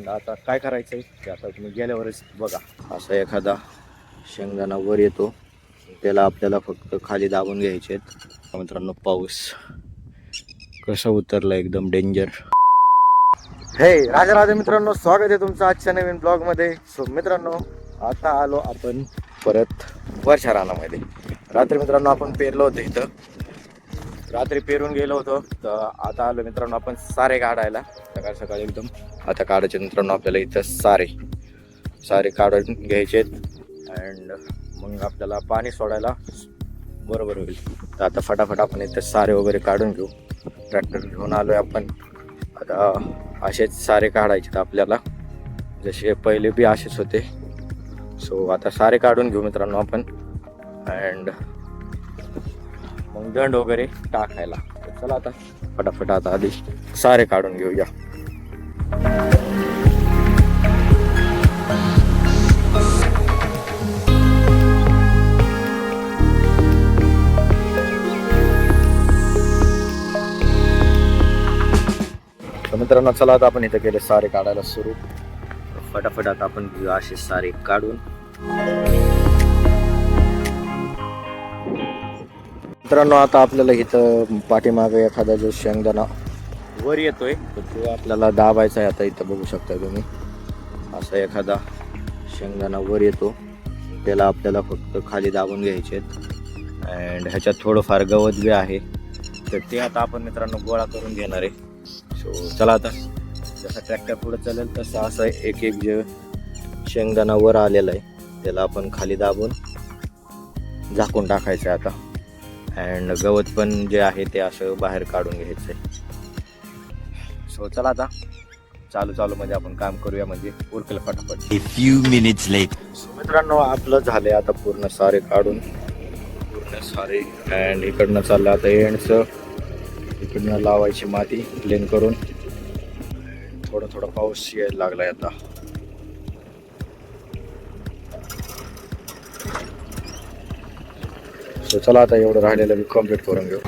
And आता काय करायचं आहे ते आता तुम्ही गेल्यावरच बघा. असा एखादा शेंगदाणा वर येतो, त्याला आपल्याला फक्त खाली दाबून घ्यायचे आहेत. मित्रांनो पाऊस कसा उतरला एकदम डेंजर. हे राजा राजा मित्रांनो, स्वागत आहे तुमचं आजच्या नवीन ब्लॉगमध्ये. सो मित्रांनो आता आलो आपण परत वर्षा रानामध्ये. रात्री मित्रांनो आपण पेरलो होतो इथं, रात्री पेरून गेलो होतो. तर आता आलो मित्रांनो आपण सारे काढायला सकाळ सकाळी एकदम. आता काढायचे मित्रांनो आपल्याला इथं सारे काढून घ्यायचे अँड मग आपल्याला पाणी सोडायला बरोबर होईल. तर आता फटाफट आपण इथं सारे वगैरे काढून घेऊ. ट्रॅक्टर घेऊन आलोय आपण. आता असेच सारे काढायचे आपल्याला, जसे पहिले बी असेच होते. सो आता सारे काढून घेऊ मित्रांनो आपण अँड मग दंड वगैरे टाकायला. चला आता फटाफट आता आधी सारे काढून घेऊया. मित्रांनो चला आता आपण इथं केले सारे काढायला सुरू. फटाफट आता आपण घेऊ असे सारे काढून. मित्रांनो आता आपल्याला इथं पाठीमागे एखादा जो शेंगदाणा वर येतोय तर तो आपल्याला दाबायचा आहे. आता इथं बघू शकता तुम्ही, असा एखादा शेंगदाणा वर येतो, त्याला आपल्याला फक्त खाली दाबून घ्यायचे आहेत. अँड ह्याच्यात थोडंफार गवत बी आहे, तर ते आता आपण मित्रांनो गोळा करून घेणार आहे. सो चला आता जसा ट्रॅक्टर पुढे चालेल तसं असं एक एक जे शेंगदाणा वर आलेला आहे त्याला आपण खाली दाबून झाकून टाकायचं आहे आता. अँड गवत पण जे आहे ते असं बाहेर काढून घ्यायचं आहे. सो चला आता चालू मध्ये आपण काम करूया, म्हणजे उरकेल फटाफट. A few minutes later. So मित्रांनो आपलं झालंय आता पूर्ण सारे काढून, पूर्ण सारे. अँड इकडनं चाललं आता एंडचं, इकडनं लावायची माती प्लेन करून. थोडा पाऊस यायला लागलाय आता. सो चला आता एवढं राहिलेलं मी कम्प्लीट करून घेऊ.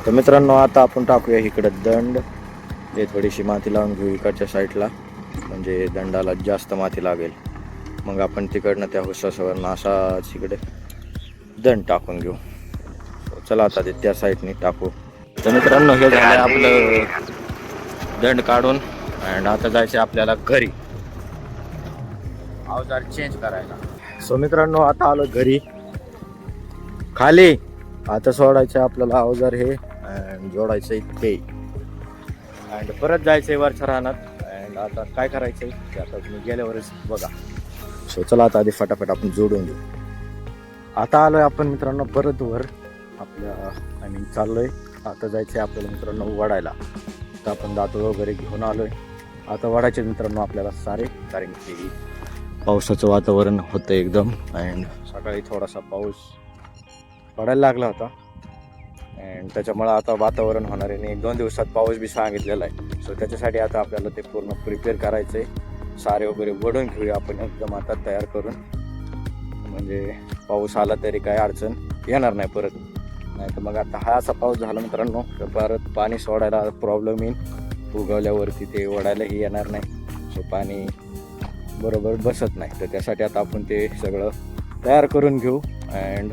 तर मित्रांनो आता आपण टाकूया इकडं दंड. ते थोडीशी माती लावून घेऊ इकडच्या साईडला, म्हणजे दंडाला जास्त माती लागेल. मग आपण तिकडनं त्या हुशासवरनं असाच इकडे दंड टाकून घेऊ. चला आता ते त्या साईडने टाकू. तर मित्रांनो हे झालं आपलं दंड काढून. अँड आता जायचं आपल्याला घरी अवजार चेंज करायला. सो मित्रांनो आता आलो घरी खाली. आता सोडायचं आपल्याला अवजार हे अँड जोडायचं इथे अँड परत जायचंय वरच्या रानात. अँड आता काय करायचंय ते आता तुम्ही गेल्यावरच बघा. सो चला आता आधी फटाफट आपण जोडून घेऊ. आता आलोय आपण मित्रांनो परत वर आपल्या चाललोय. आता जायचंय आपल्याला मित्रांनो वडायला. तर आपण दातो वगैरे घेऊन आलोय. आता वडायचे मित्रांनो आपल्याला सारे, कारण की पावसाचं वातावरण होतं एकदम. अँड सकाळी थोडासा पाऊस पडायला लागला होता अँड त्याच्यामुळं आता वातावरण होणार आहे. 1-2 दिवसात पाऊस बी सांगितलेला आहे. सो त्याच्यासाठी आता आपल्याला ते पूर्ण प्रिपेअर करायचं आहे. सारे वगैरे वडून घेऊया आपण एकदम आता तयार करून, म्हणजे पाऊस आला तरी काय अडचण येणार नाही परत. नाही तर मग आता हा असा पाऊस झाला मित्रांनो तर परत पाणी सोडायला प्रॉब्लेम येईल. उगवल्यावरती ते ओढायलाही येणार नाही. सो पाणी बरोबर बसत नाही. तर त्यासाठी आता आपण ते सगळं तयार करून घेऊ अँड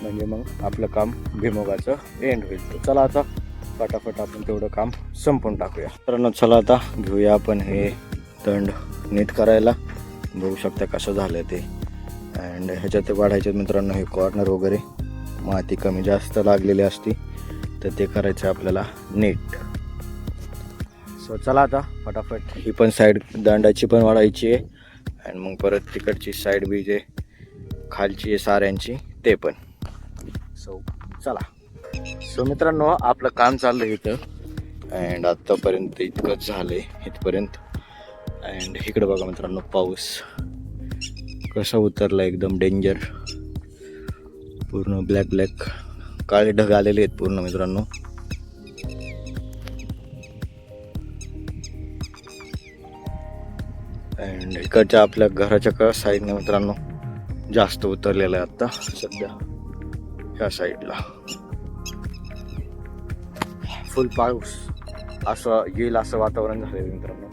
म्हणजे मग आपलं काम भुईमुगाचं एंड होईल. तर चला आता फटाफट आपण तेवढं काम संपून टाकूया. मित्रांनो चला आता घेऊया आपण हे दंड नीट करायला. बघू शकता कसं झालं ते. अँड ह्याच्यात वाढायचे मित्रांनो हे कॉर्नर वगैरे माती कमी जास्त लागलेली असती, तर ते करायचं आपल्याला नीट. सो चला आता फटाफट ही पण साईड दंडाची पण वाढायची आहे अँड मग परत तिकडची साईड बी जे खालची आहे साऱ्यांची ते पण. सो चला. सो मित्रांनो आपलं काम चाललं आहे इथं अँड आत्तापर्यंत इतकंच झालं आहे इथपर्यंत. अँड इकडं बघा मित्रांनो पाऊस कसा उतरला एकदम डेंजर. पूर्ण ब्लॅक काळे ढग आलेले आहेत पूर्ण मित्रांनो. अँड इकडच्या आपल्या घराच्या साईडने मित्रांनो जास्त उतरलेलं आहे आता सध्या. ह्या साईडला फुल पाऊस असं येईल असं वातावरण झालं मित्रांनो.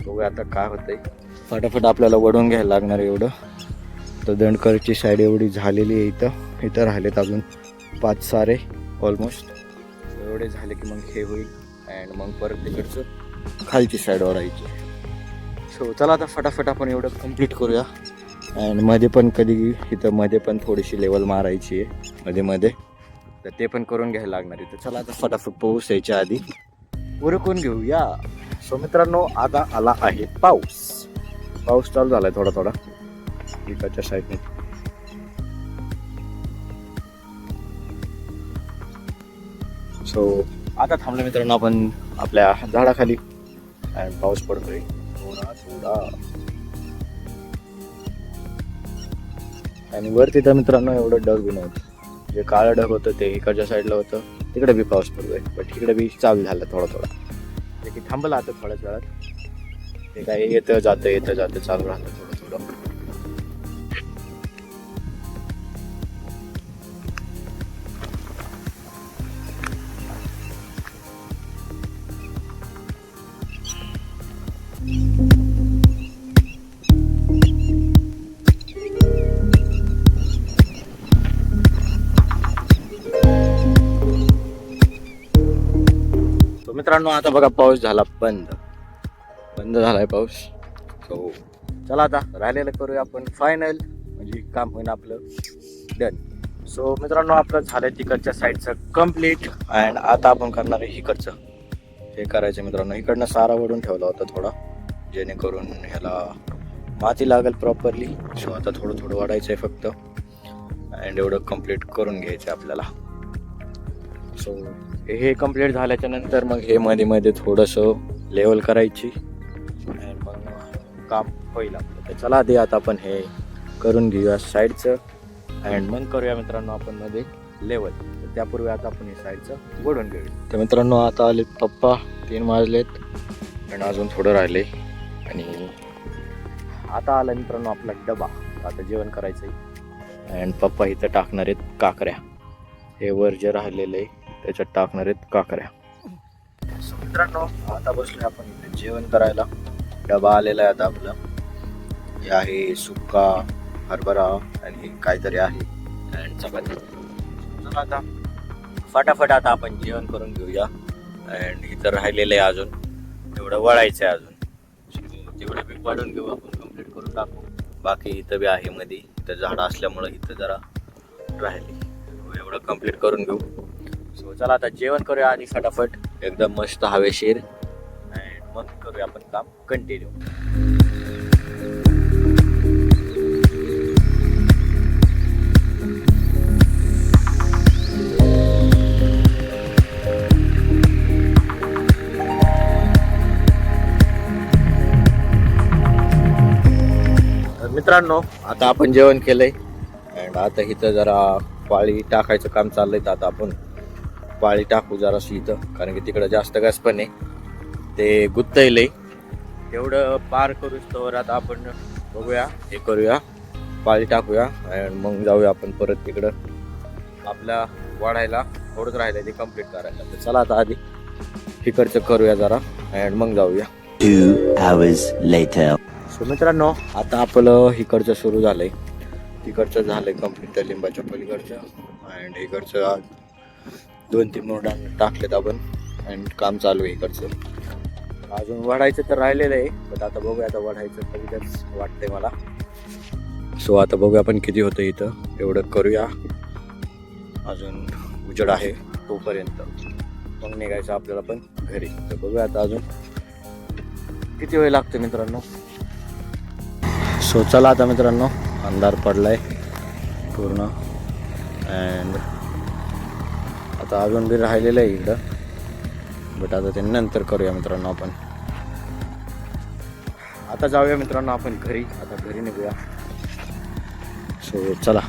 बघूया आता काय होतंय. फटाफट आपल्याला वडून घ्यायला लागणार आहे एवढं. तर दंडकरची साईड एवढी झालेली आहे. इथं राहिलेत अजून 5 सारे ऑलमोस्ट. एवढे झाले की मग हे होईल अँड मग परत तिकडचं खालची साईड ओढायची. सो चला आता फटाफट आपण एवढं कंप्लीट करूया. अँड मध्ये पण कधी इथं मध्ये पण थोडीशी लेवल मारायची आहे मध्ये, तर ते पण करून घ्यायला लागणार आहे. तर चला आता फटाफट पाऊस यायच्या आधी उरकून घेऊया. सो मित्रांनो, आता आला आहे पाऊस चालू झालाय थोडा इकडच्या साईडने. सो आता थांबलो मित्रांनो आपण आपल्या झाडाखाली अँड पाऊस पडतोय थोडा. आणि वरती तर मित्रांनो एवढं ढग बी नव्हतं. जे काळं ढग होतं ते इकडच्या साईडला होतं. तिकडे बी पाऊस पडतोय, बट इकडे बी चालू झालं थोडा. ते की थांबलं आता थोड्याच वेळात. ते काय येतं जातं चालू राहतं थोडं. मित्रांनो आता बघा पाऊस झाला बंद झालाय पाऊस. सो चला आता राहिलेलं करूया आपण फायनल, म्हणजे काम होईल आपलं डन. सो मित्रांनो आपलं झालंय तिकडच्या साईडचं कम्प्लीट अँड आता आपण करणार आहे इकडचं. हे करायचं मित्रांनो, इकडनं सारा वडून ठेवला होता थोडा, जेणेकरून ह्याला माती लागेल प्रॉपरली. सो आता थोडं वाढायचं आहे फक्त अँड एवढं कम्प्लीट करून घ्यायचं आपल्याला. सो हे कम्प्लीट झाल्याच्या नंतर मग हे मध्ये थोडंसं लेवल करायची अँड मग काम होईल आपलं. तर चला आधी आता आपण हे करून घेऊया साईडचं अँड मग करूया मित्रांनो आपण मध्ये लेवल. तर त्यापूर्वी आता आपण हे साईडचं वडून घेऊया. तर मित्रांनो आता आले पप्पा, 3 वाजलेत आणि अजून थोडं राहिले. आणि आता आला मित्रांनो आपला डबा. आता जेवण करायचं आहे अँड पप्पा इथं टाकणार आहेत काकऱ्या. हे वर जे राहिलेलं आहे त्याच्यात टाकणार आहेत काकऱ्या. सो मित्रांनो आता बसलोय आपण इथे जेवण करायला. डबा आलेला आहे आता आपला. हे आहे सुक्का हरभरा आणि काहीतरी आहे अँड चपाती. चला आता फटाफट आता आपण जेवण करून घेऊया. अँड इथं राहिलेलं आहे अजून तेवढं वळायचं आहे अजून. तेवढं बी वाढून घेऊ आपण, कम्प्लीट करून टाकू. बाकी इथं बी आहे मध्ये, इथं झाडं असल्यामुळं इथं जरा राहिले, एवढं कम्प्लीट करून घेऊ. सो चला आता जेवण करूया आधी फटाफट एकदम मस्त हवेशीर अँड मग करूया आपण काम कंटिन्यू. मित्रांनो आता आपण जेवण केलंय अँड आता इथं जरा पाळी टाकायचं काम चाललंय. तर आता आपण पाळी टाकू जराशी इथं, कारण की तिकडं जास्त गॅस पण आहे, ते गुत्तयलंय. तेवढं पार करूच तर आता आपण बघूया, हे करूया, पाळी टाकूया अँड मग जाऊया आपण परत तिकडं आपल्या वाढायला. थोडंच राहिलं ते कम्प्लीट करायला. तर चला आता आधी इकडचं करूया जरा अँड मग जाऊया. 2 hours later. सो मित्रांनो आता आपलं इकडचं सुरू झालंय. तिकडचं झालंय कम्प्लीट त्या लिंबाच्या पलीकडचं अँड इकडचं 2-3 मोडा टाकलेत आपण अँड काम चालू आहे इकडचं. अजून वाढायचं तर राहिलेलं आहे, पण आता बघूया. आता वाढायचं कधीच वाटतंय मला. सो आता बघूया आपण किती होतं इथं, एवढं करूया. अजून उजेड आहे तोपर्यंत मग निघायचं आपल्याला पण घरी. तर बघूया आता अजून किती वेळ लागतो मित्रांनो. सो चला आता मित्रांनो अंधार पडलाय पूर्ण अँड आता अजून बी राहिलेलं आहे इकडं, बट आता ते नंतर करूया मित्रांनो आपण. आता जाऊया मित्रांनो आपण घरी. आता घरी निघूया. सो चला.